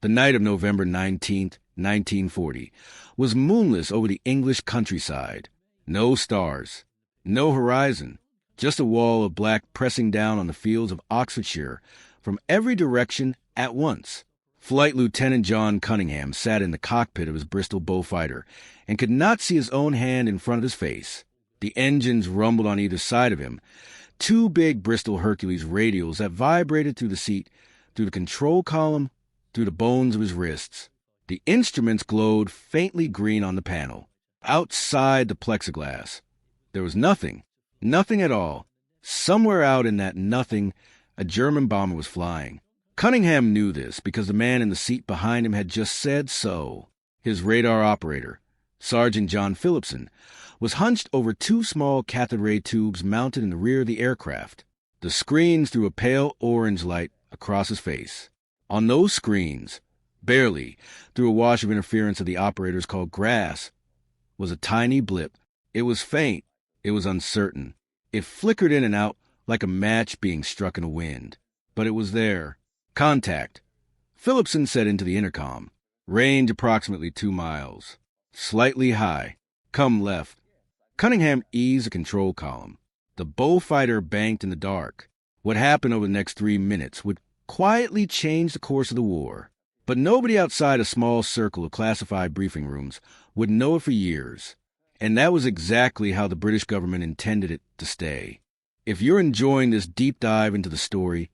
The night of November 19th, 1940, was moonless over the English countryside. No stars, no horizon, just a wall of black pressing down on the fields of Oxfordshire from every direction at once. Flight Lieutenant John Cunningham sat in the cockpit of his Bristol Beaufighter and could not see his own hand in front of his face. The engines rumbled on either side of him, two big Bristol Hercules radials that vibrated through the seat, through the control column, through the bones of his wrists. The instruments glowed faintly green on the panel. Outside the plexiglass, there was nothing, nothing at all. Somewhere out in that nothing, a German bomber was flying. Cunningham knew this because the man in the seat behind him had just said so. His radar operator, Sergeant John Phillipson, was hunched over two small cathode ray tubes mounted in the rear of the aircraft. The screens threw a pale orange light across his face. On those screens, barely, through a wash of interference of the operators called grass, was a tiny blip. It was faint. It was uncertain. It flickered in and out like a match being struck in a wind. But it was there. Contact. Phillipson said into the intercom. Range approximately 2 miles. Slightly high. Come left. Cunningham eased the control column. The Beaufighter banked in the dark. What happened over the next 3 minutes would quietly change the course of the war. But nobody outside a small circle of classified briefing rooms would know it for years. And that was exactly how the British government intended it to stay. If you're enjoying this deep dive into the story,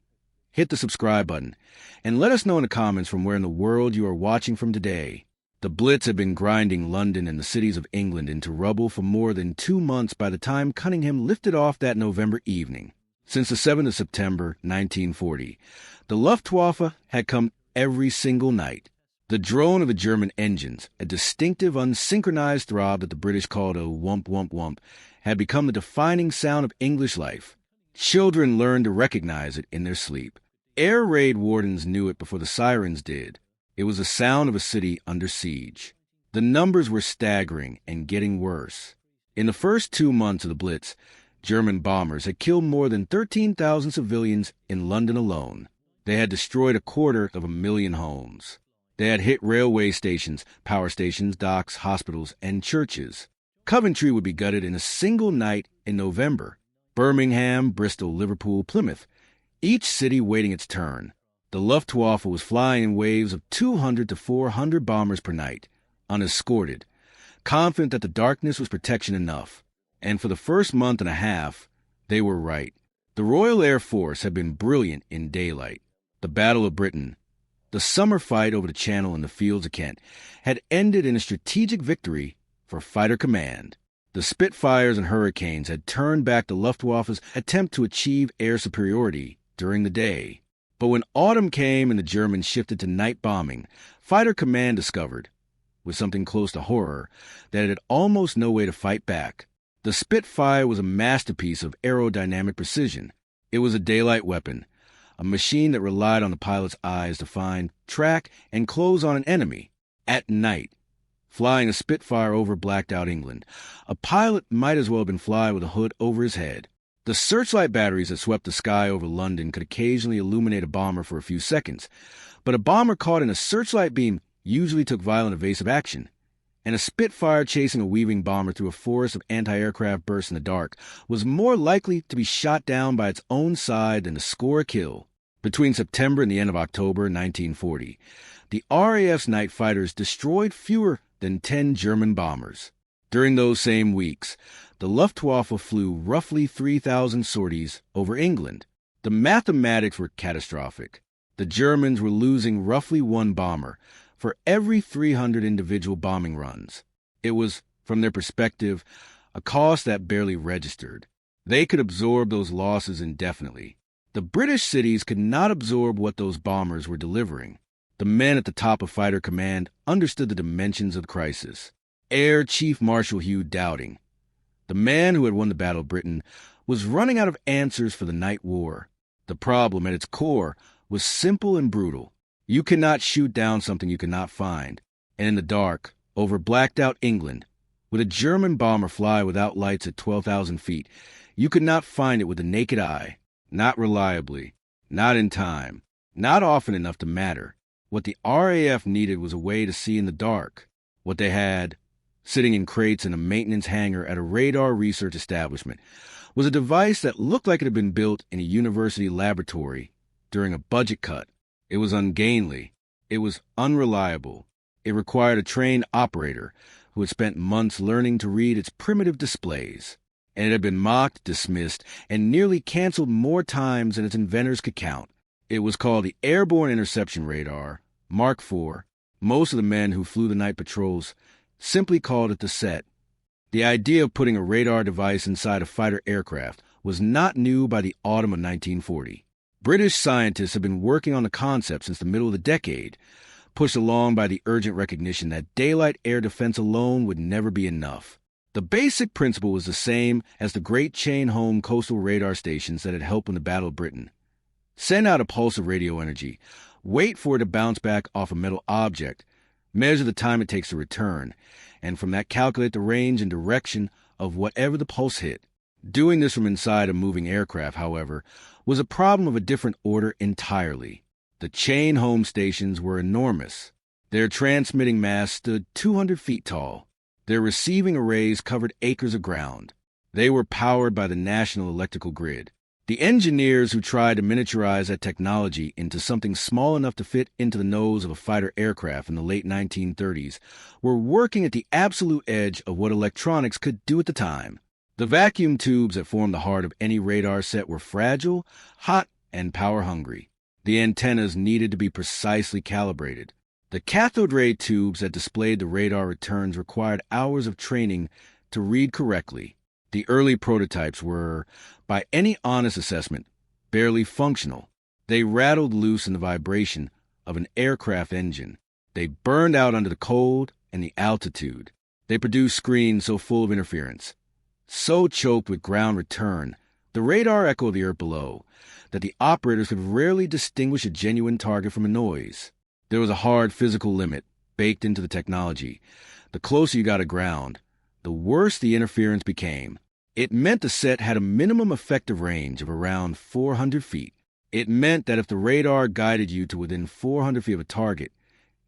hit the subscribe button, and let us know in the comments from where in the world you are watching from today. The Blitz had been grinding London and the cities of England into rubble for more than 2 months by the time Cunningham lifted off that November evening. Since the 7th of September, 1940, the Luftwaffe had come every single night. The drone of the German engines, a distinctive unsynchronized throb that the British called a whump whump whump, had become the defining sound of English life. Children learned to recognize it in their sleep. Air raid wardens knew it before the sirens did. It was the sound of a city under siege. The numbers were staggering and getting worse. In the first 2 months of the Blitz, German bombers had killed more than 13,000 civilians in London alone. They had destroyed 250,000 homes. They had hit railway stations, power stations, docks, hospitals, and churches. Coventry would be gutted in a single night in November. Birmingham, Bristol, Liverpool, Plymouth, each city waiting its turn. The Luftwaffe was flying in waves of 200 to 400 bombers per night, unescorted, confident that the darkness was protection enough. And for the first month and a half, they were right. The Royal Air Force had been brilliant in daylight. The Battle of Britain, the summer fight over the Channel in the fields of Kent, had ended in a strategic victory for Fighter Command. The Spitfires and Hurricanes had turned back the Luftwaffe's attempt to achieve air superiority during the day. But when autumn came and the Germans shifted to night bombing, Fighter Command discovered, with something close to horror, that it had almost no way to fight back. The Spitfire was a masterpiece of aerodynamic precision. It was a daylight weapon, a machine that relied on the pilot's eyes to find, track, and close on an enemy at night. Flying a Spitfire over blacked-out England, a pilot might as well have been flying with a hood over his head. The searchlight batteries that swept the sky over London could occasionally illuminate a bomber for a few seconds, but a bomber caught in a searchlight beam usually took violent evasive action, and a Spitfire chasing a weaving bomber through a forest of anti-aircraft bursts in the dark was more likely to be shot down by its own side than to score a kill. Between September and the end of October 1940, the RAF's night fighters destroyed fewer than 10 German bombers. During those same weeks, the Luftwaffe flew roughly 3,000 sorties over England. The mathematics were catastrophic. The Germans were losing roughly 1 bomber for every 300 individual bombing runs. It was, from their perspective, a cost that barely registered. They could absorb those losses indefinitely. The British cities could not absorb what those bombers were delivering. The men at the top of Fighter Command understood the dimensions of the crisis. Air Chief Marshal Hugh Dowding, the man who had won the Battle of Britain, was running out of answers for the night war. The problem at its core was simple and brutal. You cannot shoot down something you cannot find. And in the dark, over blacked-out England, with a German bomber fly without lights at 12,000 feet, you could not find it with the naked eye, not reliably, not in time, not often enough to matter. What the RAF needed was a way to see in the dark. What they had, sitting in crates in a maintenance hangar at a radar research establishment, was a device that looked like it had been built in a university laboratory during a budget cut. It was ungainly. It was unreliable. It required a trained operator who had spent months learning to read its primitive displays. And it had been mocked, dismissed, and nearly canceled more times than its inventors could count. It was called the Airborne Interception Radar, Mark IV. Most of the men who flew the night patrols simply called it the SET. The idea of putting a radar device inside a fighter aircraft was not new by the autumn of 1940. British scientists had been working on the concept since the middle of the decade, pushed along by the urgent recognition that daylight air defense alone would never be enough. The basic principle was the same as the great chain-home coastal radar stations that had helped win the Battle of Britain. Send out a pulse of radio energy, wait for it to bounce back off a metal object, measure the time it takes to return, and from that calculate the range and direction of whatever the pulse hit. Doing this from inside a moving aircraft, however, was a problem of a different order entirely. The chain-home stations were enormous. Their transmitting masts stood 200 feet tall. Their receiving arrays covered acres of ground. They were powered by the national electrical grid. The engineers who tried to miniaturize that technology into something small enough to fit into the nose of a fighter aircraft in the late 1930s were working at the absolute edge of what electronics could do at the time. The vacuum tubes that formed the heart of any radar set were fragile, hot, and power-hungry. The antennas needed to be precisely calibrated. The cathode ray tubes that displayed the radar returns required hours of training to read correctly. The early prototypes were, by any honest assessment, barely functional. They rattled loose in the vibration of an aircraft engine. They burned out under the cold and the altitude. They produced screens so full of interference, so choked with ground return, the radar echo of the earth below, that the operators could rarely distinguish a genuine target from a noise. There was a hard physical limit baked into the technology. The closer you got to ground, the worse the interference became. It meant the set had a minimum effective range of around 400 feet. It meant that if the radar guided you to within 400 feet of a target,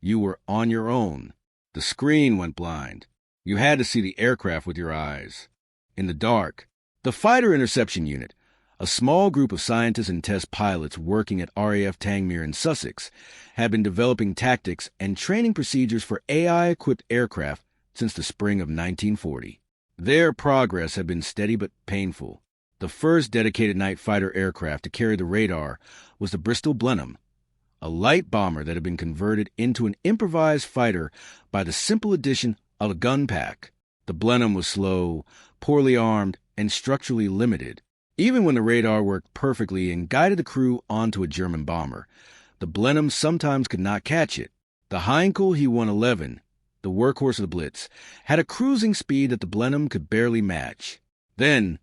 you were on your own. The screen went blind. You had to see the aircraft with your eyes. In the dark, the Fighter Interception Unit, a small group of scientists and test pilots working at RAF Tangmere in Sussex, had been developing tactics and training procedures for AI-equipped aircraft since the spring of 1940. Their progress had been steady but painful. The first dedicated night fighter aircraft to carry the radar was the Bristol Blenheim, a light bomber that had been converted into an improvised fighter by the simple addition of a gun pack. The Blenheim was slow, poorly armed, and structurally limited. Even when the radar worked perfectly and guided the crew onto a German bomber, the Blenheim sometimes could not catch it. The Heinkel He-111, the workhorse of the Blitz, had a cruising speed that the Blenheim could barely match. Then,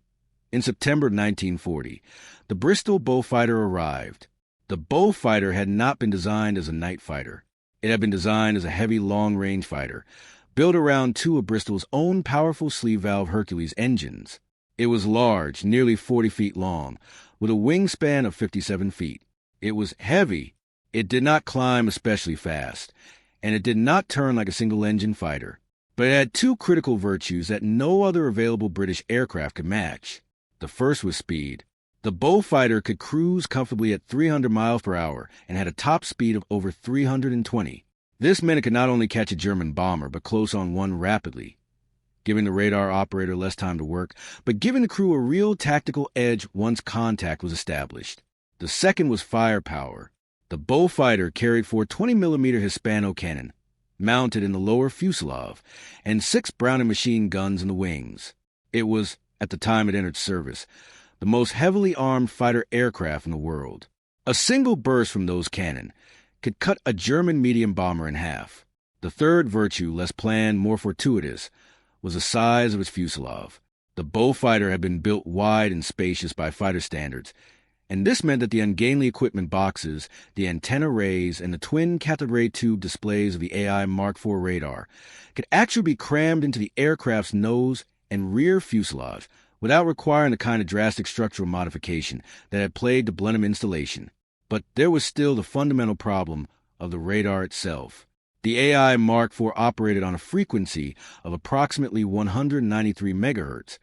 in September of 1940, the Bristol Beaufighter arrived. The Beaufighter had not been designed as a night fighter. It had been designed as a heavy long-range fighter, built around two of Bristol's own powerful sleeve-valve Hercules engines. It was large, nearly 40 feet long, with a wingspan of 57 feet. It was heavy. It did not climb especially fast, and it did not turn like a single-engine fighter. But it had two critical virtues that no other available British aircraft could match. The first was speed. The Beaufighter could cruise comfortably at 300 miles per hour and had a top speed of over 320. This meant it could not only catch a German bomber, but close on one rapidly, giving the radar operator less time to work, but giving the crew a real tactical edge once contact was established. The second was firepower. The Beaufighter carried 4 20mm Hispano cannon, mounted in the lower fuselage, and 6 Browning machine guns in the wings. It was, at the time it entered service, the most heavily armed fighter aircraft in the world. A single burst from those cannon could cut a German medium bomber in half. The third virtue, less planned, more fortuitous, was the size of its fuselage. The Beaufighter had been built wide and spacious by fighter standards, and this meant that the ungainly equipment boxes, the antenna rays, and the twin cathode ray tube displays of the AI Mark IV radar could actually be crammed into the aircraft's nose and rear fuselage without requiring the kind of drastic structural modification that had plagued the Blenheim installation. But there was still the fundamental problem of the radar itself. The AI Mark IV operated on a frequency of approximately 193 megahertz,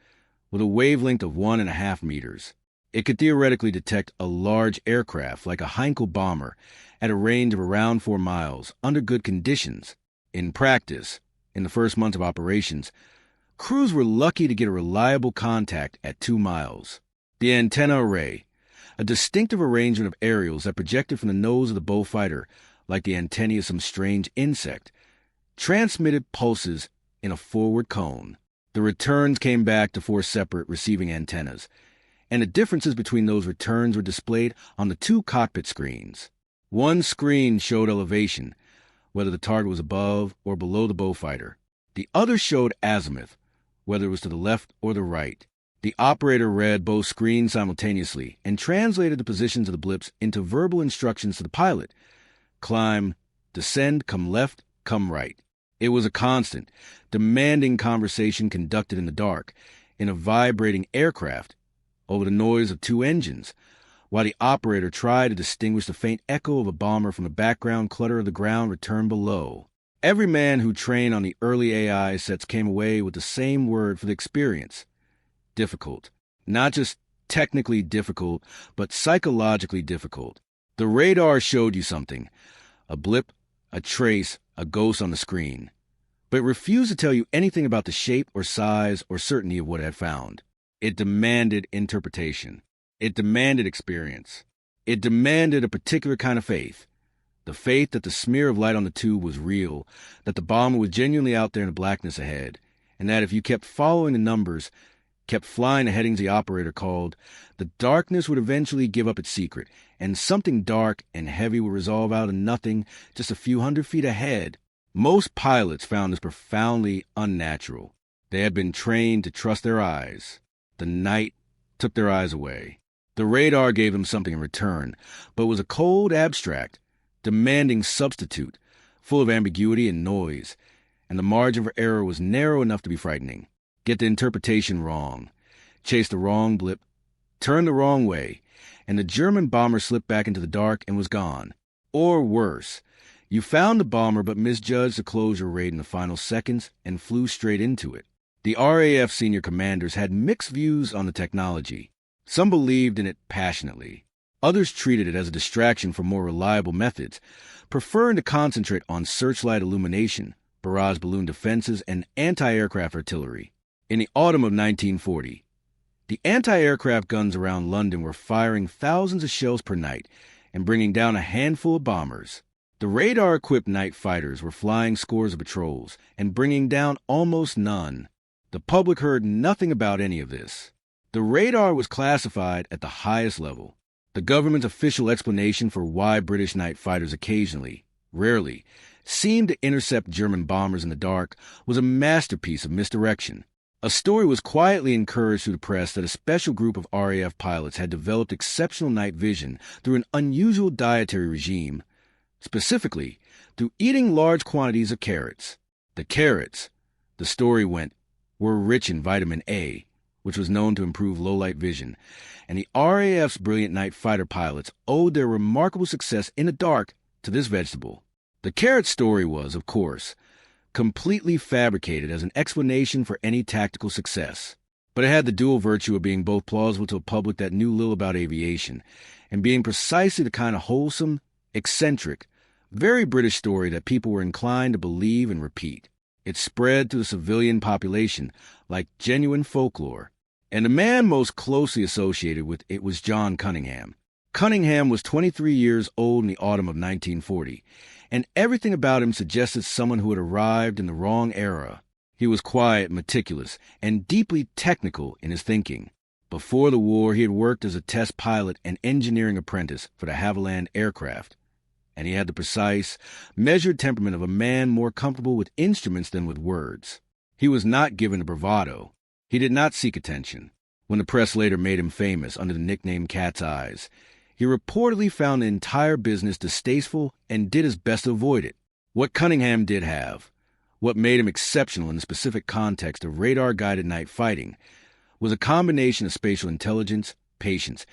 with a wavelength of 1.5 meters. It could theoretically detect a large aircraft like a Heinkel bomber at a range of around 4 miles under good conditions. In practice, in the first month of operations, crews were lucky to get a reliable contact at 2 miles. The antenna array, a distinctive arrangement of aerials that projected from the nose of the Beaufighter like the antennae of some strange insect, transmitted pulses in a forward cone. The returns came back to 4 separate receiving antennas, and the differences between those returns were displayed on the 2 cockpit screens. One screen showed elevation, whether the target was above or below the Beaufighter. The other showed azimuth, whether it was to the left or the right. The operator read both screens simultaneously and translated the positions of the blips into verbal instructions to the pilot. Climb, descend, come left, come right. It was a constant, demanding conversation conducted in the dark, in a vibrating aircraft, over the noise of 2 engines, while the operator tried to distinguish the faint echo of a bomber from the background clutter of the ground return below. Every man who trained on the early AI sets came away with the same word for the experience: difficult. Not just technically difficult, but psychologically difficult. The radar showed you something, a blip, a trace, a ghost on the screen, but it refused to tell you anything about the shape or size or certainty of what it had found. It demanded interpretation. It demanded experience. It demanded a particular kind of faith. The faith that the smear of light on the tube was real, that the bomber was genuinely out there in the blackness ahead, and that if you kept following the numbers, kept flying the headings the operator called, the darkness would eventually give up its secret, and something dark and heavy would resolve out of nothing just a few hundred feet ahead. Most pilots found this profoundly unnatural. They had been trained to trust their eyes. The night took their eyes away. The radar gave them something in return, but was a cold abstract, demanding substitute, full of ambiguity and noise, and the margin for error was narrow enough to be frightening. Get the interpretation wrong, chase the wrong blip, turn the wrong way, and the German bomber slipped back into the dark and was gone. Or worse, you found the bomber but misjudged the closure rate in the final seconds and flew straight into it. The RAF senior commanders had mixed views on the technology. Some believed in it passionately. Others treated it as a distraction from more reliable methods, preferring to concentrate on searchlight illumination, barrage balloon defenses, and anti-aircraft artillery. In the autumn of 1940, the anti-aircraft guns around London were firing thousands of shells per night and bringing down a handful of bombers. The radar-equipped night fighters were flying scores of patrols and bringing down almost none. The public heard nothing about any of this. The radar was classified at the highest level. The government's official explanation for why British night fighters occasionally, rarely, seemed to intercept German bombers in the dark was a masterpiece of misdirection. A story was quietly encouraged through the press that a special group of RAF pilots had developed exceptional night vision through an unusual dietary regime, specifically through eating large quantities of carrots. The carrots, the story went, were rich in vitamin A, which was known to improve low-light vision, and the RAF's brilliant night fighter pilots owed their remarkable success in the dark to this vegetable. The carrot story was, of course, completely fabricated as an explanation for any tactical success, but it had the dual virtue of being both plausible to a public that knew little about aviation and being precisely the kind of wholesome, eccentric, very British story that people were inclined to believe and repeat. It spread to the civilian population like genuine folklore, and the man most closely associated with it was John Cunningham. Cunningham was 23 years old in the autumn of 1940, and everything about him suggested someone who had arrived in the wrong era. He was quiet, meticulous, and deeply technical in his thinking. Before the war, he had worked as a test pilot and engineering apprentice for the Havilland aircraft, and he had the precise, measured temperament of a man more comfortable with instruments than with words. He was not given to bravado. He did not seek attention. When the press later made him famous under the nickname Cat's Eyes, he reportedly found the entire business distasteful and did his best to avoid it. What Cunningham did have, what made him exceptional in the specific context of radar-guided night fighting, was a combination of spatial intelligence, patience,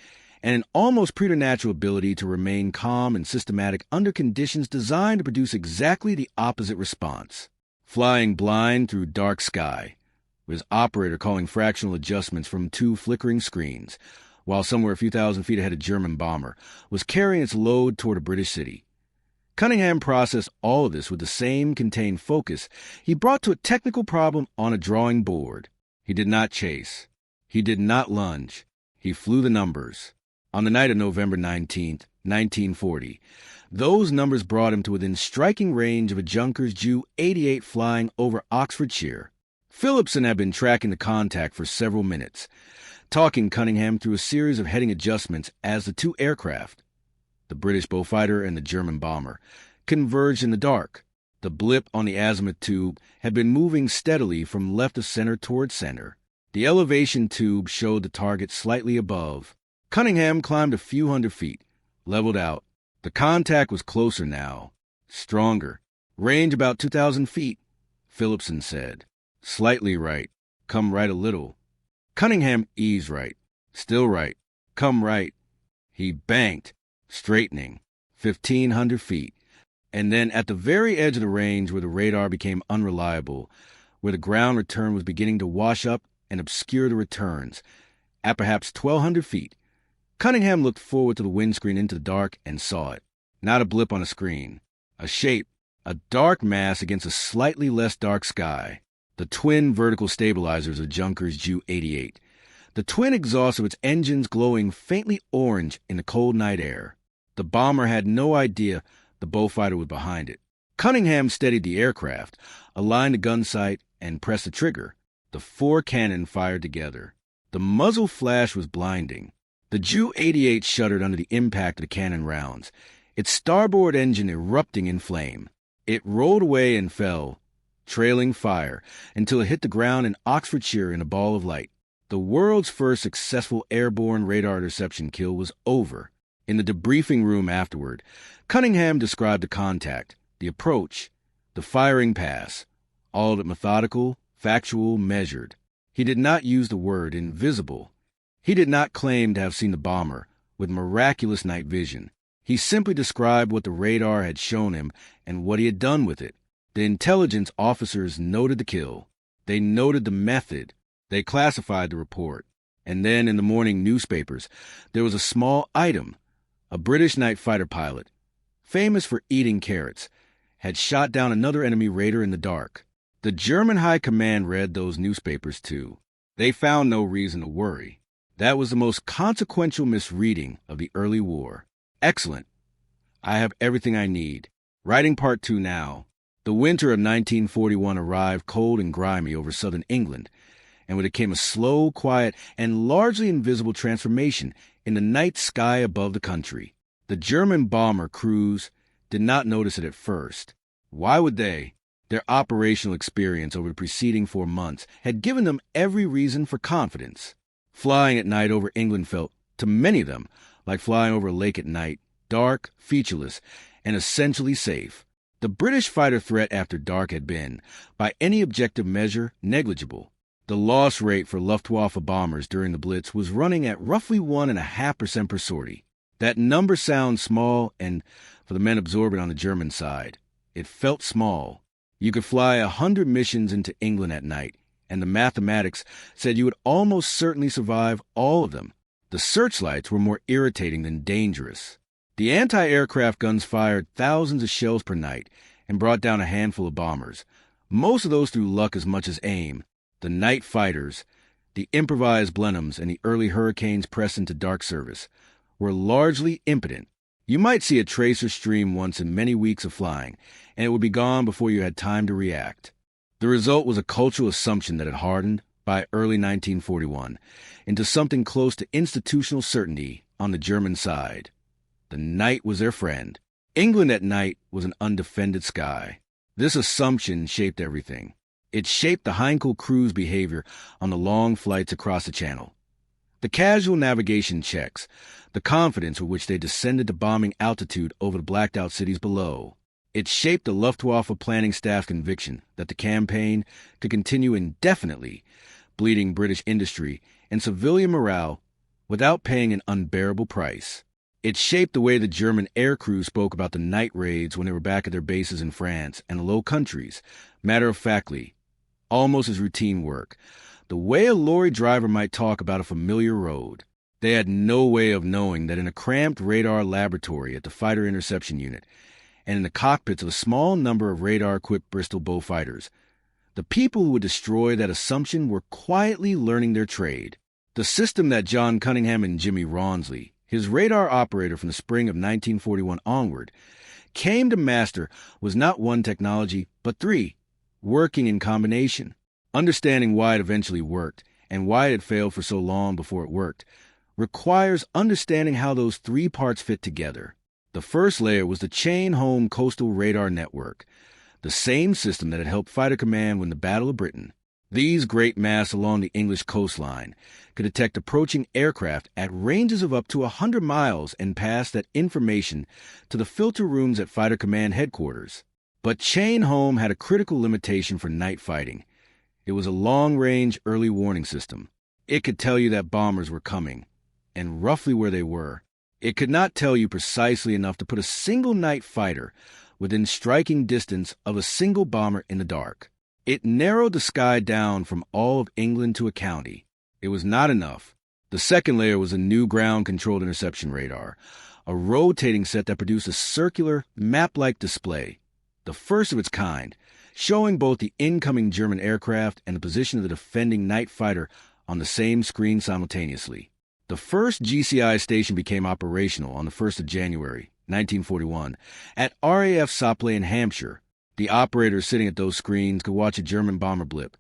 and an almost preternatural ability to remain calm and systematic under conditions designed to produce exactly the opposite response. Flying blind through dark sky, with his operator calling fractional adjustments from 2 flickering screens, while somewhere a few thousand feet ahead a German bomber was carrying its load toward a British city. Cunningham processed all of this with the same contained focus he brought to a technical problem on a drawing board. He did not chase. He did not lunge. He flew the numbers. On the night of November 19th, 1940, those numbers brought him to within striking range of a Junkers Ju-88 flying over Oxfordshire. Phillipson had been tracking the contact for several minutes, talking Cunningham through a series of heading adjustments as the 2 aircraft, the British Beaufighter and the German bomber, converged in the dark. The blip on the azimuth tube had been moving steadily from left of center toward center. The elevation tube showed the target slightly above. Cunningham climbed a few hundred feet, leveled out. The contact was closer now, stronger. Range about 2,000 feet, Phillipson said. Slightly right. Come right a little. Cunningham eased right. Still right. Come right. He banked, straightening, 1,500 feet. And then at the very edge of the range where the radar became unreliable, where the ground return was beginning to wash up and obscure the returns, at perhaps 1,200 feet, Cunningham looked forward to the windscreen into the dark and saw it. Not a blip on a screen. A shape, a dark mass against a slightly less dark sky. The twin vertical stabilizers of Junkers Ju-88. The twin exhausts of its engines glowing faintly orange in the cold night air. The bomber had no idea the Beaufighter was behind it. Cunningham steadied the aircraft, aligned the gun sight, and pressed the trigger. The 4 cannon fired together. The muzzle flash was blinding. The Ju-88 shuddered under the impact of the cannon rounds, its starboard engine erupting in flame. It rolled away and fell, trailing fire, until it hit the ground in Oxfordshire in a ball of light. The world's first successful airborne radar interception kill was over. In the debriefing room afterward, Cunningham described the contact, the approach, the firing pass, all of it methodical, factual, measured. He did not use the word invisible. He did not claim to have seen the bomber with miraculous night vision. He simply described what the radar had shown him and what he had done with it. The intelligence officers noted the kill. They noted the method. They classified the report. And then in the morning newspapers, there was a small item. A British night fighter pilot, famous for eating carrots, had shot down another enemy raider in the dark. The German High Command read those newspapers too. They found no reason to worry. That was the most consequential misreading of the early war. Excellent. I have everything I need. Writing part 2 now. The winter of 1941 arrived cold and grimy over southern England, and with it came a slow, quiet, and largely invisible transformation in the night sky above the country. The German bomber crews did not notice it at first. Why would they? Their operational experience over the preceding 4 months had given them every reason for confidence. Flying at night over England felt, to many of them, like flying over a lake at night, dark, featureless, and essentially safe. The British fighter threat after dark had been, by any objective measure, negligible. The loss rate for Luftwaffe bombers during the Blitz was running at roughly 1.5% per sortie. That number sounds small, and for the men absorbing on the German side, it felt small. You could fly 100 missions into England at night, and the mathematics said you would almost certainly survive all of them. The searchlights were more irritating than dangerous. The anti-aircraft guns fired thousands of shells per night and brought down a handful of bombers, most of those through luck as much as aim. The night fighters, the improvised Blenheims, and the early Hurricanes pressed into dark service were largely impotent. You might see a tracer stream once in many weeks of flying, and it would be gone before you had time to react. The result was a cultural assumption that had hardened, by early 1941, into something close to institutional certainty on the German side. The night was their friend. England at night was an undefended sky. This assumption shaped everything. It shaped the Heinkel crew's behavior on the long flights across the Channel. The casual navigation checks, the confidence with which they descended to bombing altitude over the blacked-out cities below. It shaped the Luftwaffe planning staff's conviction that the campaign could continue indefinitely, bleeding British industry and civilian morale without paying an unbearable price. It shaped the way the German aircrews spoke about the night raids when they were back at their bases in France and the Low Countries, matter-of-factly, almost as routine work, the way a lorry driver might talk about a familiar road. They had no way of knowing that in a cramped radar laboratory at the Fighter Interception Unit, and in the cockpits of a small number of radar-equipped Bristol Beaufighters, the people who would destroy that assumption were quietly learning their trade. The system that John Cunningham and Jimmy Rawnsley, his radar operator from the spring of 1941 onward, came to master was not one technology, but three, working in combination. Understanding why it eventually worked, and why it had failed for so long before it worked, requires understanding how those three parts fit together. The first layer was the chain-home coastal radar network, the same system that had helped Fighter Command win the Battle of Britain. These great masts along the English coastline could detect approaching aircraft at ranges of up to 100 miles and pass that information to the filter rooms at Fighter Command headquarters. But Chain Home had a critical limitation for night fighting. It was a long-range early warning system. It could tell you that bombers were coming, and roughly where they were. It could not tell you precisely enough to put a single night fighter within striking distance of a single bomber in the dark. It narrowed the sky down from all of England to a county. It was not enough. The second layer was a new ground-controlled interception radar, a rotating set that produced a circular, map-like display, the first of its kind, showing both the incoming German aircraft and the position of the defending night fighter on the same screen simultaneously. The first GCI station became operational on the 1st of January, 1941, at RAF Sopley in Hampshire. The operators sitting at those screens could watch a German bomber blip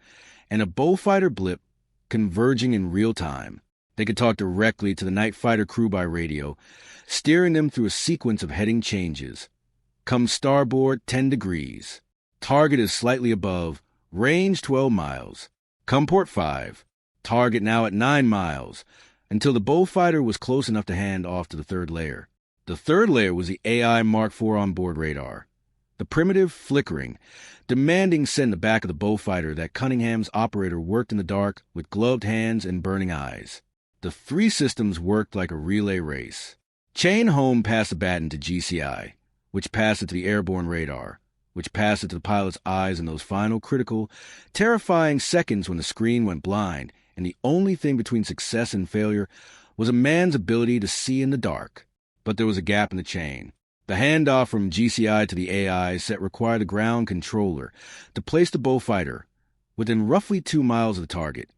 and a Beaufighter blip converging in real time. They could talk directly to the night fighter crew by radio, steering them through a sequence of heading changes. Come starboard 10 degrees. Target is slightly above. Range 12 miles. Come port 5. Target now at 9 miles. Until the Beaufighter was close enough to hand off to the third layer. The third layer was the AI Mark IV onboard radar. The primitive flickering, demanding set in the back of the Beaufighter that Cunningham's operator worked in the dark with gloved hands and burning eyes. The three systems worked like a relay race. Chain Home passed the baton to GCI, which passed it to the airborne radar, which passed it to the pilot's eyes in those final critical, terrifying seconds when the screen went blind, and the only thing between success and failure was a man's ability to see in the dark. But there was a gap in the chain. The handoff from GCI to the AI set required the ground controller to place the Beaufighter within roughly 2 miles of the target,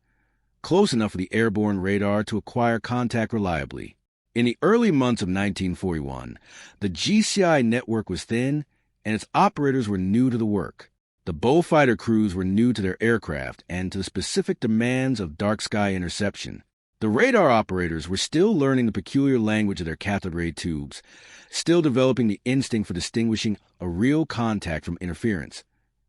close enough for the airborne radar to acquire contact reliably. In the early months of 1941, the GCI network was thin, and its operators were new to the work. The Beaufighter crews were new to their aircraft and to the specific demands of dark sky interception. The radar operators were still learning the peculiar language of their cathode ray tubes, still developing the instinct for distinguishing a real contact from interference,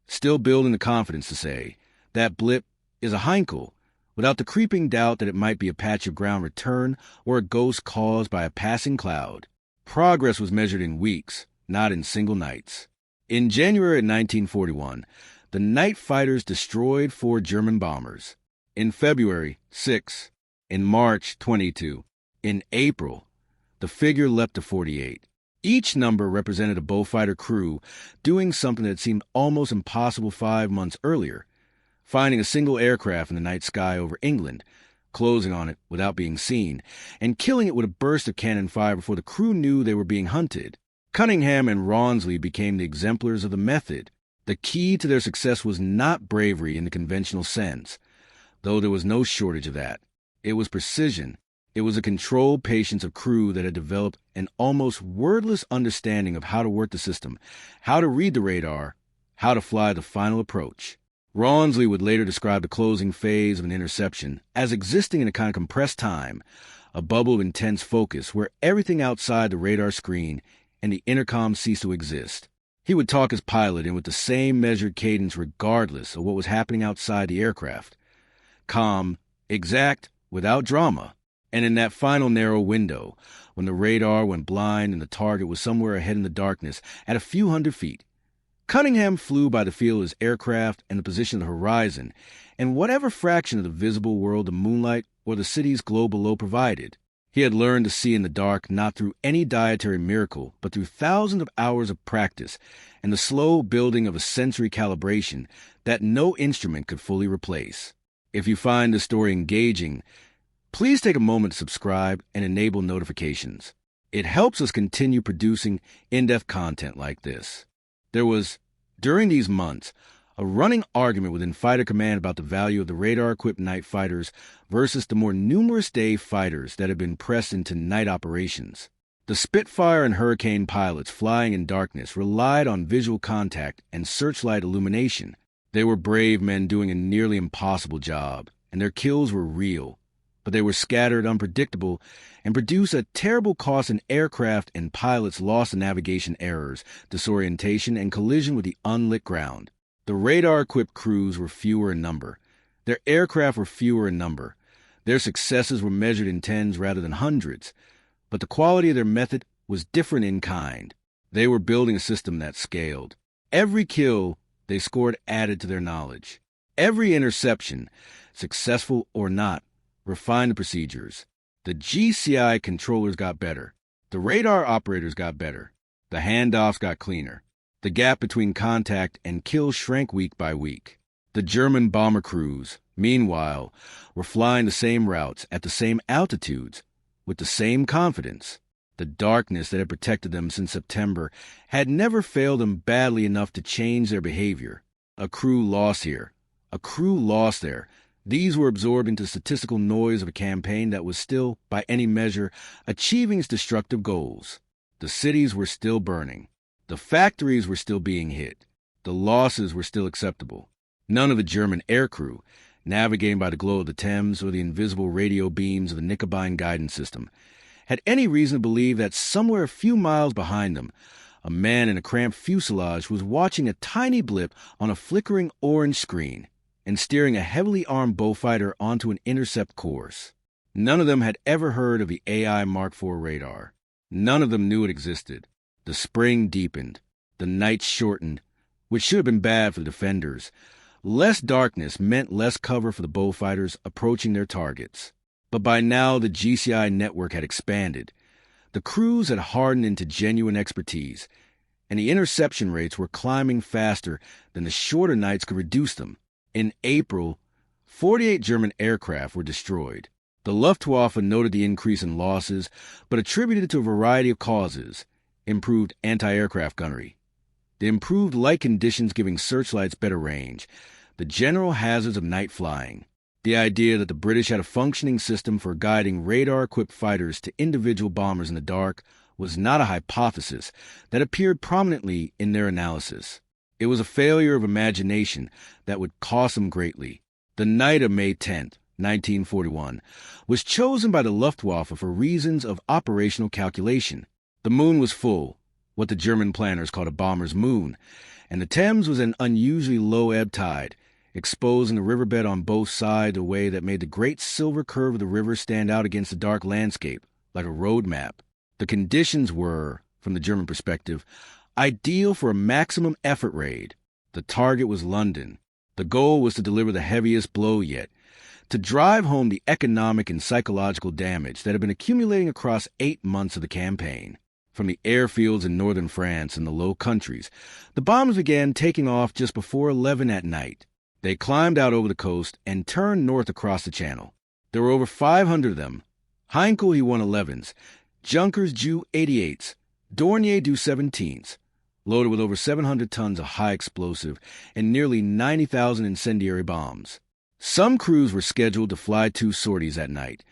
still building the confidence to say, that blip is a Heinkel, without the creeping doubt that it might be a patch of ground return or a ghost caused by a passing cloud. Progress was measured in weeks, not in single nights. In January 1941, the night fighters destroyed 4 German bombers. In February, 6. In March, 22. In April, the figure leapt to 48. Each number represented a Beaufighter crew doing something that seemed almost impossible 5 months earlier, finding a single aircraft in the night sky over England, closing on it without being seen, and killing it with a burst of cannon fire before the crew knew they were being hunted. Cunningham and Rawnsley became the exemplars of the method. The key to their success was not bravery in the conventional sense, though there was no shortage of that. It was precision. It was a controlled patience of crew that had developed an almost wordless understanding of how to work the system, how to read the radar, how to fly the final approach. Rawnsley would later describe the closing phase of an interception as existing in a kind of compressed time, a bubble of intense focus where everything outside the radar screen and the intercom ceased to exist. He would talk his pilot in with the same measured cadence regardless of what was happening outside the aircraft. Calm, exact, without drama. And in that final narrow window, when the radar went blind and the target was somewhere ahead in the darkness at a few hundred feet, Cunningham flew by the feel of his aircraft and the position of the horizon, and whatever fraction of the visible world the moonlight or the city's glow below provided. He had learned to see in the dark not through any dietary miracle, but through thousands of hours of practice and the slow building of a sensory calibration that no instrument could fully replace. If you find the story engaging, please take a moment to subscribe and enable notifications. It helps us continue producing in-depth content like this. There was, during these months, a running argument within Fighter Command about the value of the radar-equipped night fighters versus the more numerous day fighters that had been pressed into night operations. The Spitfire and Hurricane pilots flying in darkness relied on visual contact and searchlight illumination. They were brave men doing a nearly impossible job, and their kills were real, but they were scattered, unpredictable, and produced a terrible cost in aircraft and pilots lost in navigation errors, disorientation, and collision with the unlit ground. The radar-equipped crews were fewer in number. Their aircraft were fewer in number. Their successes were measured in tens rather than hundreds. But the quality of their method was different in kind. They were building a system that scaled. Every kill they scored added to their knowledge. Every interception, successful or not, refined the procedures. The GCI controllers got better. The radar operators got better. The handoffs got cleaner. The gap between contact and kill shrank week by week. The German bomber crews, meanwhile, were flying the same routes at the same altitudes with the same confidence. The darkness that had protected them since September had never failed them badly enough to change their behavior. A crew lost here. A crew lost there. These were absorbed into the statistical noise of a campaign that was still, by any measure, achieving its destructive goals. The cities were still burning. The factories were still being hit. The losses were still acceptable. None of the German aircrew, navigating by the glow of the Thames or the invisible radio beams of the Knickerbein guidance system, had any reason to believe that somewhere a few miles behind them, a man in a cramped fuselage was watching a tiny blip on a flickering orange screen and steering a heavily armed bullfighter onto an intercept course. None of them had ever heard of the AI Mark IV radar. None of them knew it existed. The spring deepened. The nights shortened, which should have been bad for the defenders. Less darkness meant less cover for the bullfighters approaching their targets. But by now the GCI network had expanded. The crews had hardened into genuine expertise, and the interception rates were climbing faster than the shorter nights could reduce them. In April, 48 German aircraft were destroyed. The Luftwaffe noted the increase in losses, but attributed it to a variety of causes. Improved anti-aircraft gunnery, the improved light conditions giving searchlights better range, the general hazards of night flying, the idea that the British had a functioning system for guiding radar-equipped fighters to individual bombers in the dark was not a hypothesis that appeared prominently in their analysis. It was a failure of imagination that would cost them greatly. The night of May 10th, 1941, was chosen by the Luftwaffe for reasons of operational calculation. The moon was full, what the German planners called a bomber's moon, and the Thames was an unusually low ebb tide, exposing the riverbed on both sides in a way that made the great silver curve of the river stand out against the dark landscape, like a road map. The conditions were, from the German perspective, ideal for a maximum effort raid. The target was London. The goal was to deliver the heaviest blow yet, to drive home the economic and psychological damage that had been accumulating across 8 months of the campaign. From the airfields in northern France and the Low Countries, the bombs began taking off just before 11 at night. They climbed out over the coast and turned north across the channel. There were over 500 of them. Heinkel He-111s, Junkers Ju-88s, Dornier Du-17s, loaded with over 700 tons of high explosive and nearly 90,000 incendiary bombs. Some crews were scheduled to fly 2 sorties at night,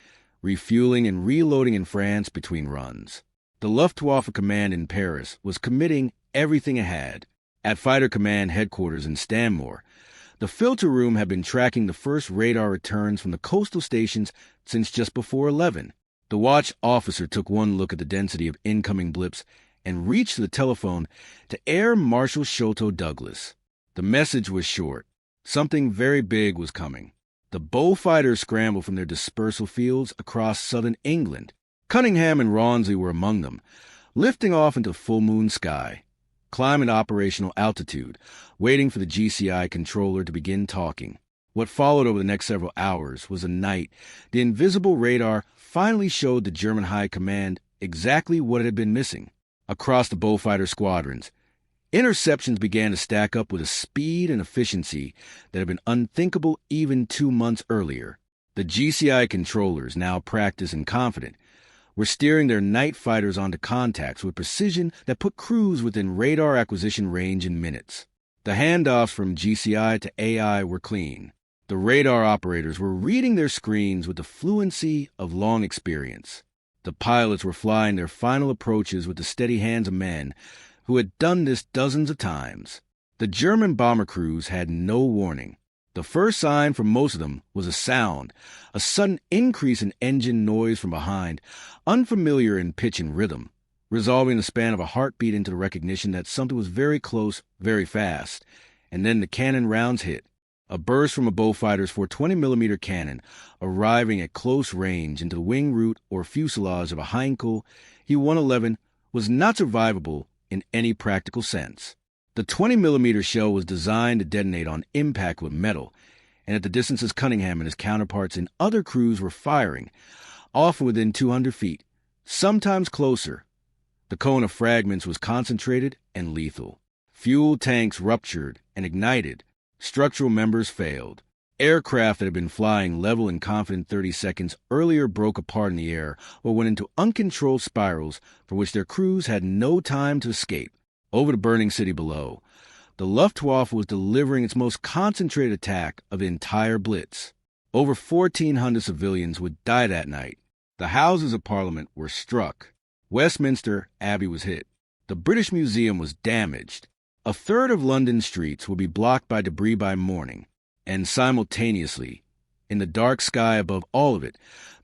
refueling and reloading in France between runs. The Luftwaffe command in Paris was committing everything it had. At Fighter Command headquarters in Stanmore, the filter room had been tracking the first radar returns from the coastal stations since just before 11. The watch officer took one look at the density of incoming blips and reached to the telephone to Air Marshal Sholto Douglas. The message was short. Something very big was coming. The bullfighters scrambled from their dispersal fields across southern England. Cunningham and Rawnsley were among them, lifting off into full moon sky, climbing to operational altitude, waiting for the GCI controller to begin talking. What followed over the next several hours was a night the invisible radar finally showed the German High Command exactly what it had been missing. Across the Beaufighter squadrons, interceptions began to stack up with a speed and efficiency that had been unthinkable even 2 months earlier. The GCI controllers, now practiced and confident, were steering their night fighters onto contacts with precision that put crews within radar acquisition range in minutes. The handoffs from GCI to AI were clean. The radar operators were reading their screens with the fluency of long experience. The pilots were flying their final approaches with the steady hands of men who had done this dozens of times. The German bomber crews had no warning. The first sign for most of them was a sound, a sudden increase in engine noise from behind, unfamiliar in pitch and rhythm, resolving the span of a heartbeat into the recognition that something was very close, very fast. And then the cannon rounds hit. A burst from a Beaufighter's 420mm cannon, arriving at close range into the wing root or fuselage of a Heinkel U-111, was not survivable in any practical sense. The 20mm shell was designed to detonate on impact with metal, and at the distances Cunningham and his counterparts in other crews were firing, often within 200 feet, sometimes closer, the cone of fragments was concentrated and lethal. Fuel tanks ruptured and ignited. Structural members failed. Aircraft that had been flying level and confident 30 seconds earlier broke apart in the air or went into uncontrolled spirals from which their crews had no time to escape. Over the burning city below, the Luftwaffe was delivering its most concentrated attack of the entire Blitz. Over 1,400 civilians would die that night. The Houses of Parliament were struck. Westminster Abbey was hit. The British Museum was damaged. A third of London streets would be blocked by debris by morning. And simultaneously, in the dark sky above all of it,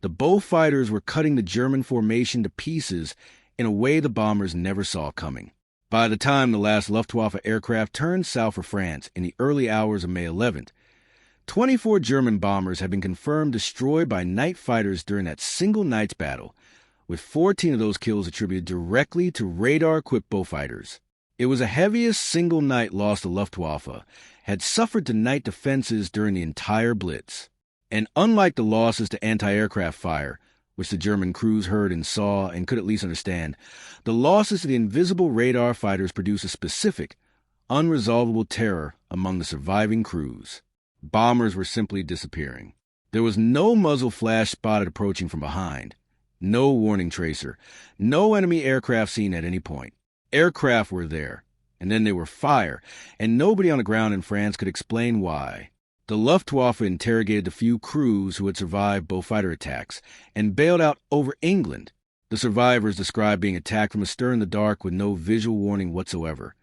the Beaufighters were cutting the German formation to pieces in a way the bombers never saw coming. By the time the last Luftwaffe aircraft turned south for France in the early hours of May 11th, 24 German bombers had been confirmed destroyed by night fighters during that single night's battle, with 14 of those kills attributed directly to radar-equipped Beaufighters. It was the heaviest single night loss the Luftwaffe had suffered to night defenses during the entire Blitz. And unlike the losses to anti-aircraft fire, which the German crews heard and saw and could at least understand, the losses to the invisible radar fighters produced a specific, unresolvable terror among the surviving crews. Bombers were simply disappearing. There was no muzzle flash spotted approaching from behind, no warning tracer, no enemy aircraft seen at any point. Aircraft were there, and then they were fire, and nobody on the ground in France could explain why. The Luftwaffe interrogated the few crews who had survived Beaufighter attacks and bailed out over England. The survivors described being attacked from astern in the dark with no visual warning whatsoever.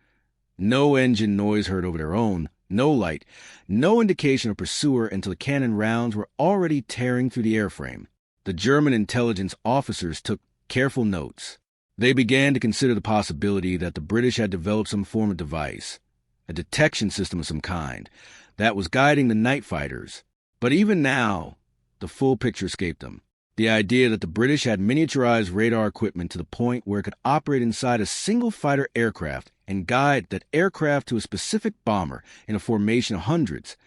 No engine noise heard over their own, no light, no indication of pursuer until the cannon rounds were already tearing through the airframe. The German intelligence officers took careful notes. They began to consider the possibility that the British had developed some form of device, a detection system of some kind, that was guiding the night fighters. But even now, the full picture escaped them. The idea that the British had miniaturized radar equipment to the point where it could operate inside a single fighter aircraft and guide that aircraft to a specific bomber in a formation of hundreds.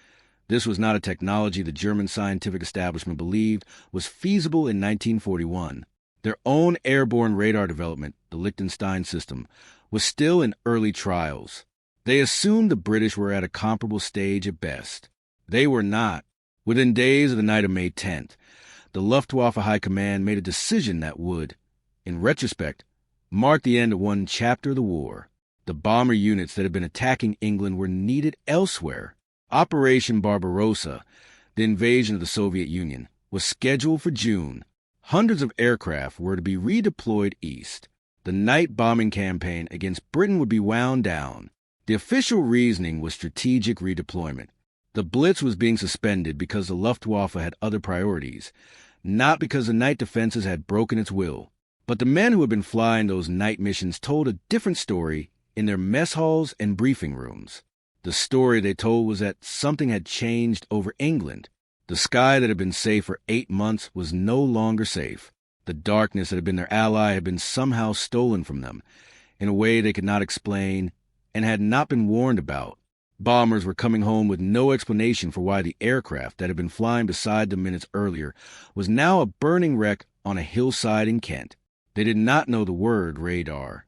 This was not a technology the German scientific establishment believed was feasible in 1941. Their own airborne radar development, the Liechtenstein system, was still in early trials. They assumed the British were at a comparable stage at best. They were not. Within days of the night of May 10th, the Luftwaffe High Command made a decision that would, in retrospect, mark the end of one chapter of the war. The bomber units that had been attacking England were needed elsewhere. Operation Barbarossa, the invasion of the Soviet Union, was scheduled for June. Hundreds of aircraft were to be redeployed east. The night bombing campaign against Britain would be wound down. The official reasoning was strategic redeployment. The Blitz was being suspended because the Luftwaffe had other priorities, not because the night defenses had broken its will. But the men who had been flying those night missions told a different story in their mess halls and briefing rooms. The story they told was that something had changed over England. The sky that had been safe for 8 months was no longer safe. The darkness that had been their ally had been somehow stolen from them, in a way they could not explain and had not been warned about. Bombers were coming home with no explanation for why the aircraft that had been flying beside them minutes earlier was now a burning wreck on a hillside in Kent. They did not know the word radar.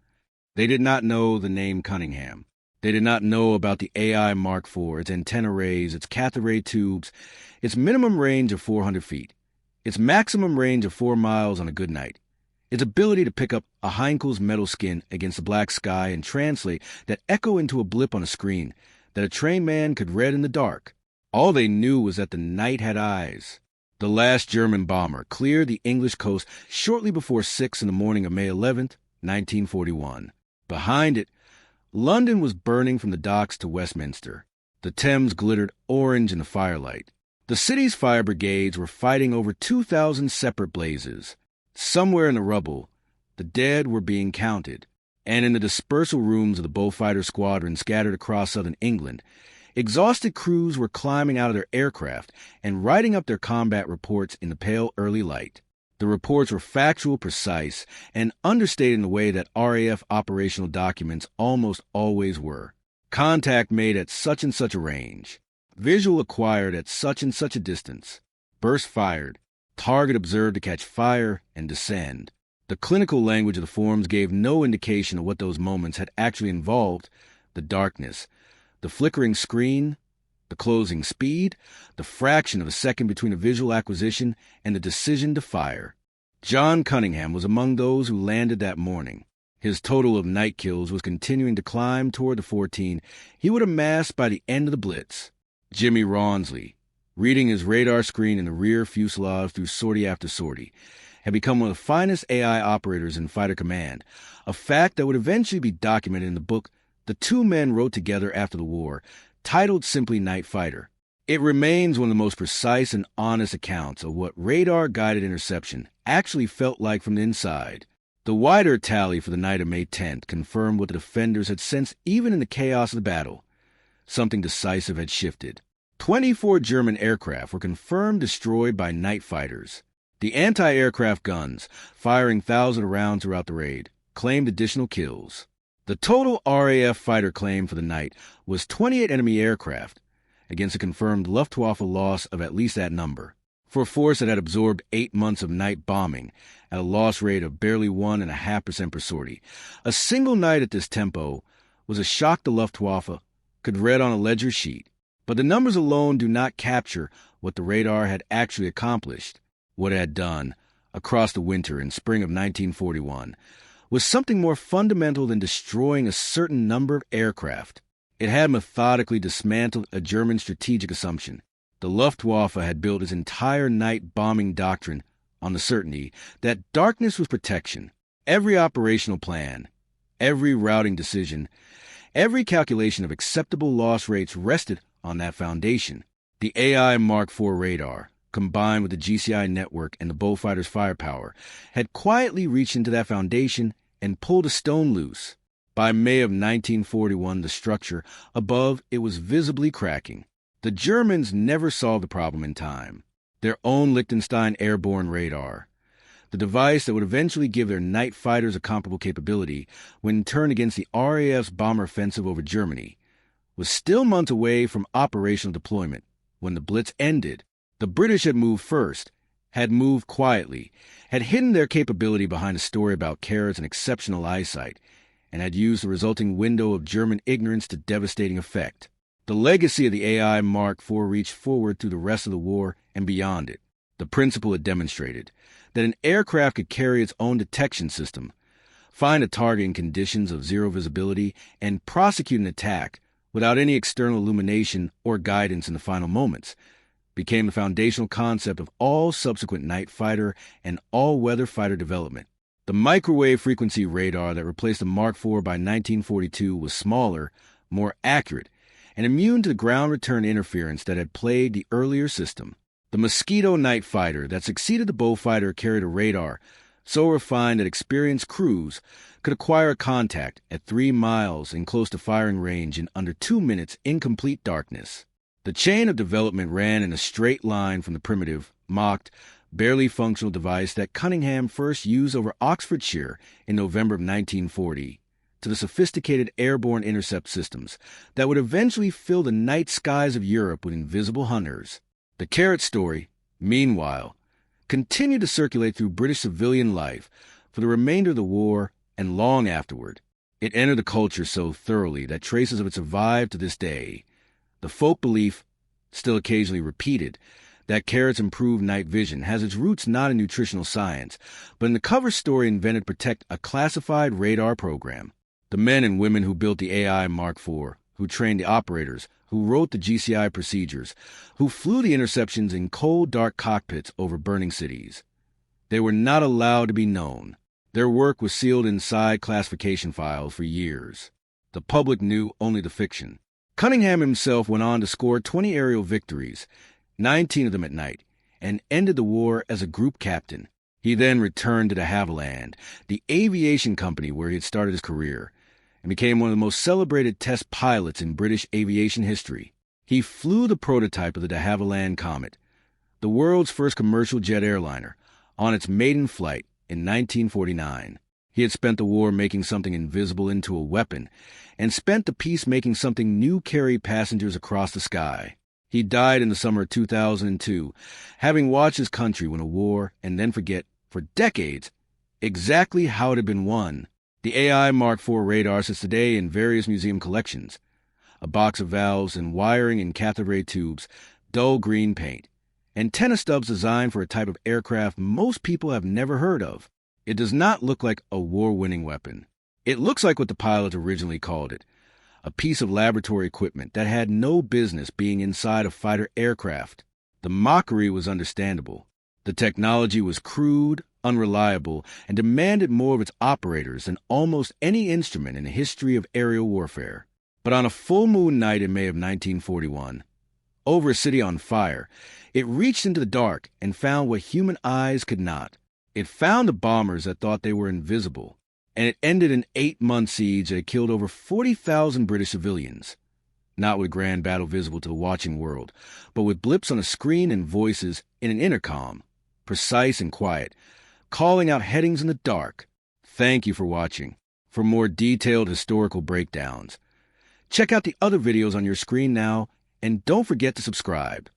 They did not know the name Cunningham. They did not know about the AI Mark IV, its antenna arrays, its cathode ray tubes, its minimum range of 400 feet, its maximum range of 4 miles on a good night, its ability to pick up a Heinkel's metal skin against the black sky and translate that echo into a blip on a screen that a trained man could read in the dark. All they knew was that the night had eyes. The last German bomber cleared the English coast shortly before 6 in the morning of May 11th, 1941. Behind it, London was burning from the docks to Westminster. The Thames glittered orange in the firelight. The city's fire brigades were fighting over 2,000 separate blazes. Somewhere in the rubble, the dead were being counted, and in the dispersal rooms of the bullfighter squadron scattered across southern England, exhausted crews were climbing out of their aircraft and writing up their combat reports in the pale early light. The reports were factual, precise, and understated in the way that RAF operational documents almost always were. Contact made at such and such a range. Visual acquired at such and such a distance. Burst fired. Target observed to catch fire and descend. The clinical language of the forms gave no indication of what those moments had actually involved: the darkness, the flickering screen, the closing speed, the fraction of a second between a visual acquisition and the decision to fire. John Cunningham was among those who landed that morning. His total of night kills was continuing to climb toward the 14 he would amass by the end of the Blitz. Jimmy Rawnsley, reading his radar screen in the rear fuselage through sortie after sortie, had become one of the finest AI operators in fighter command, a fact that would eventually be documented in the book the two men wrote together after the war, titled simply Night Fighter. It remains one of the most precise and honest accounts of what radar-guided interception actually felt like from the inside. The wider tally for the night of May 10th confirmed what the defenders had sensed even in the chaos of the battle. Something decisive had shifted. 24 German aircraft were confirmed destroyed by night fighters. The anti-aircraft guns, firing thousands of rounds throughout the raid, claimed additional kills. The total RAF fighter claim for the night was 28 enemy aircraft, against a confirmed Luftwaffe loss of at least that number. For a force that had absorbed 8 months of night bombing at a loss rate of barely 1.5% per sortie, a single night at this tempo was a shock the Luftwaffe could read on a ledger sheet. But the numbers alone do not capture what the radar had actually accomplished. What it had done across the winter and spring of 1941 was something more fundamental than destroying a certain number of aircraft. It had methodically dismantled a German strategic assumption. The Luftwaffe had built its entire night bombing doctrine on the certainty that darkness was protection. Every operational plan, every routing decision, every calculation of acceptable loss rates rested on that foundation. The AI Mark IV radar, combined with the GCI network and the bullfighters' firepower, had quietly reached into that foundation and pulled a stone loose. By May of 1941, the structure above it was visibly cracking. The Germans never solved the problem in time. Their own Liechtenstein airborne radar, the device that would eventually give their night fighters a comparable capability when turned against the RAF's bomber offensive over Germany, was still months away from operational deployment when the Blitz ended. The British had moved first, had moved quietly, had hidden their capability behind a story about carrots and exceptional eyesight, and had used the resulting window of German ignorance to devastating effect. The legacy of the AI Mark IV reached forward through the rest of the war and beyond it. The principle had demonstrated that an aircraft could carry its own detection system, find a target in conditions of zero visibility, and prosecute an attack without any external illumination or guidance in the final moments, became the foundational concept of all subsequent night fighter and all-weather fighter development. The microwave frequency radar that replaced the Mark IV by 1942 was smaller, more accurate, and immune to the ground return interference that had plagued the earlier system. The Mosquito night fighter that succeeded the Bullfighter carried a radar so refined that experienced crews could acquire contact at 3 miles in close to firing range in under 2 minutes in complete darkness. The chain of development ran in a straight line from the primitive, mocked, barely functional device that Cunningham first used over Oxfordshire in November of 1940 to the sophisticated airborne intercept systems that would eventually fill the night skies of Europe with invisible hunters. The carrot story, meanwhile, continued to circulate through British civilian life for the remainder of the war and long afterward. It entered the culture so thoroughly that traces of it survive to this day. The folk belief, still occasionally repeated, that carrots improve night vision has its roots not in nutritional science, but in the cover story invented to protect a classified radar program. The men and women who built the AI Mark IV, who trained the operators, who wrote the GCI procedures, who flew the interceptions in cold, dark cockpits over burning cities. They were not allowed to be known. Their work was sealed inside classification files for years. The public knew only the fiction. Cunningham himself went on to score 20 aerial victories, 19 of them at night, and ended the war as a group captain. He then returned to de Havilland, the aviation company where he had started his career, and became one of the most celebrated test pilots in British aviation history. He flew the prototype of the de Havilland Comet, the world's first commercial jet airliner, on its maiden flight in 1949. He had spent the war making something invisible into a weapon, and spent the peace making something new carry passengers across the sky. He died in the summer of 2002, having watched his country win a war and then forget, for decades, exactly how it had been won. The AI Mark IV radar sits today in various museum collections. A box of valves and wiring in cathode ray tubes, dull green paint, antenna stubs designed for a type of aircraft most people have never heard of. It does not look like a war-winning weapon. It looks like what the pilots originally called it, a piece of laboratory equipment that had no business being inside a fighter aircraft. The mockery was understandable. The technology was crude, unreliable, and demanded more of its operators than almost any instrument in the history of aerial warfare. But on a full moon night in May of 1941, over a city on fire, it reached into the dark and found what human eyes could not. It found the bombers that thought they were invisible, and it ended an 8-month siege that had killed over 40,000 British civilians. Not with grand battle visible to the watching world, but with blips on a screen and voices in an intercom, precise and quiet, calling out headings in the dark. Thank you for watching. For more detailed historical breakdowns, check out the other videos on your screen now, and don't forget to subscribe.